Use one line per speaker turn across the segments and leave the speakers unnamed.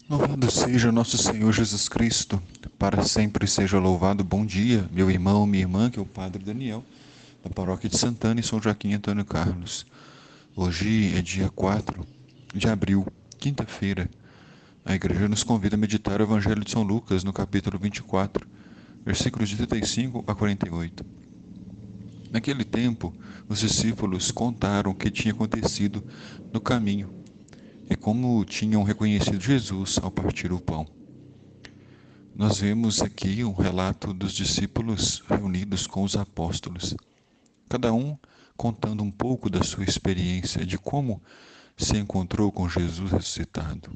Louvado seja nosso Senhor Jesus Cristo, para sempre seja louvado. Bom dia, meu irmão, minha irmã, que é o Padre Daniel, da Paróquia de Santana, em São Joaquim Antônio Carlos. Hoje é dia 4 de abril, quinta-feira. A Igreja nos convida a meditar o Evangelho de São Lucas, no capítulo 24, versículos de 35 a 48. Naquele tempo, os discípulos contaram o que tinha acontecido no caminho e como tinham reconhecido Jesus ao partir o pão. Nós vemos aqui um relato dos discípulos reunidos com os apóstolos, cada um contando um pouco da sua experiência de como se encontrou com Jesus ressuscitado.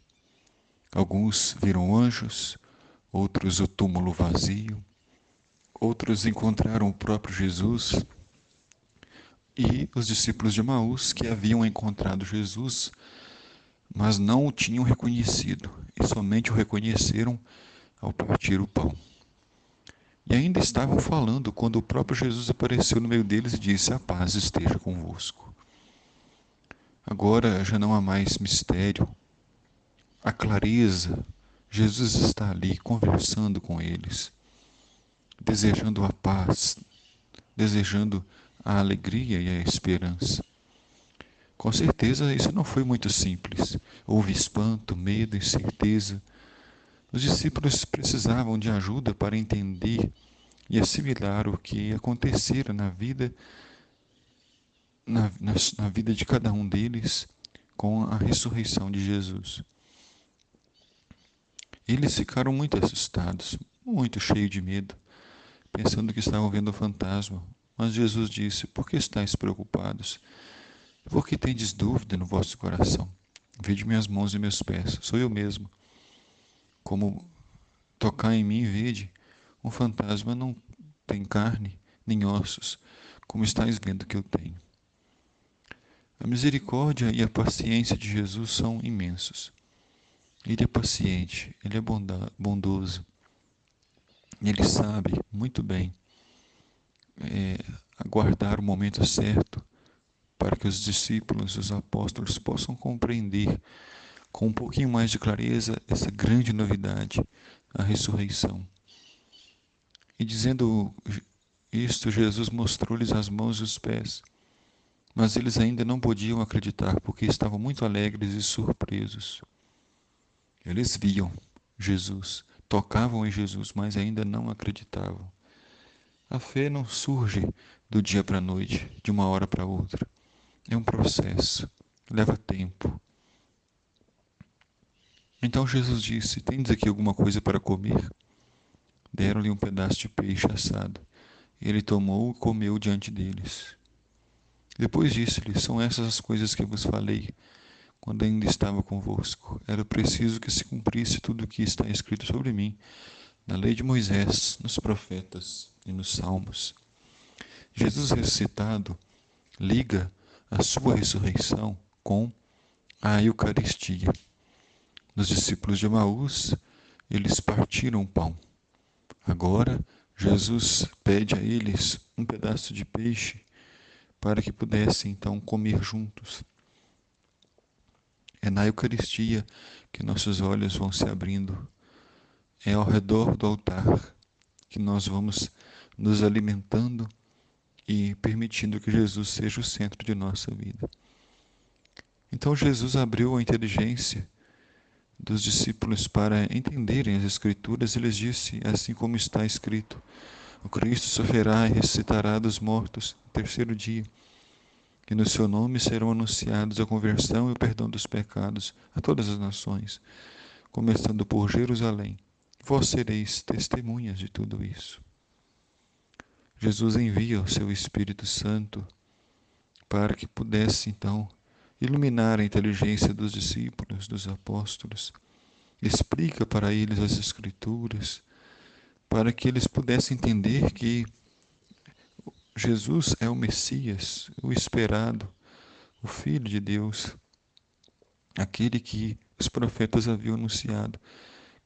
Alguns viram anjos, outros o túmulo vazio, outros encontraram o próprio Jesus e os discípulos de Emaús que haviam encontrado Jesus, mas não o tinham reconhecido e somente o reconheceram ao partir o pão. E ainda estavam falando quando o próprio Jesus apareceu no meio deles e disse: "A paz esteja convosco." Agora já não há mais mistério, há clareza. Jesus está ali conversando com eles, desejando a paz, desejando a alegria e a esperança. Com certeza isso não foi muito simples. Houve espanto, medo, incerteza. Os discípulos precisavam de ajuda para entender e assimilar o que acontecera na vida de cada um deles com a ressurreição de Jesus. Eles ficaram muito assustados, muito cheios de medo, pensando que estavam vendo um fantasma. Mas Jesus disse: "Por que estáis preocupados? Por que tendes dúvida no vosso coração? Vede minhas mãos e meus pés, sou eu mesmo. Como tocar em mim, vede, um fantasma não tem carne nem ossos, como estáis vendo que eu tenho." A misericórdia e a paciência de Jesus são imensos. Ele é paciente, ele é bondoso. Ele sabe muito bem aguardar o momento certo para que os discípulos, os apóstolos, possam compreender com um pouquinho mais de clareza essa grande novidade, a ressurreição. E dizendo isto, Jesus mostrou-lhes as mãos e os pés, mas eles ainda não podiam acreditar porque estavam muito alegres e surpresos. Eles viam Jesus, tocavam em Jesus, mas ainda não acreditavam. A fé não surge do dia para a noite, de uma hora para outra. É um processo, leva tempo. Então Jesus disse: "Tendes aqui alguma coisa para comer?" Deram-lhe um pedaço de peixe assado. Ele tomou e comeu diante deles. Depois disse-lhe: "São essas as coisas que vos falei quando ainda estava convosco. Era preciso que se cumprisse tudo o que está escrito sobre mim na lei de Moisés, nos profetas e nos salmos." Jesus ressuscitado liga a sua ressurreição com a Eucaristia. Nos discípulos de Emaús, eles partiram o pão. Agora, Jesus pede a eles um pedaço de peixe para que pudessem então comer juntos. É na Eucaristia que nossos olhos vão se abrindo. É ao redor do altar que nós vamos nos alimentando e permitindo que Jesus seja o centro de nossa vida. Então Jesus abriu a inteligência dos discípulos para entenderem as Escrituras e lhes disse, assim como está escrito: "O Cristo sofrerá e ressuscitará dos mortos no terceiro dia, e no seu nome serão anunciados a conversão e o perdão dos pecados a todas as nações, começando por Jerusalém. Vós sereis testemunhas de tudo isso." Jesus envia o seu Espírito Santo para que pudesse, então, iluminar a inteligência dos discípulos, dos apóstolos, explica para eles as Escrituras, para que eles pudessem entender que Jesus é o Messias, o esperado, o Filho de Deus, aquele que os profetas haviam anunciado,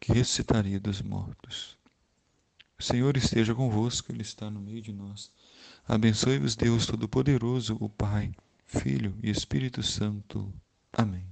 que ressuscitaria dos mortos. O Senhor esteja convosco, Ele está no meio de nós. Abençoe-vos Deus Todo-Poderoso, o Pai, Filho e Espírito Santo. Amém.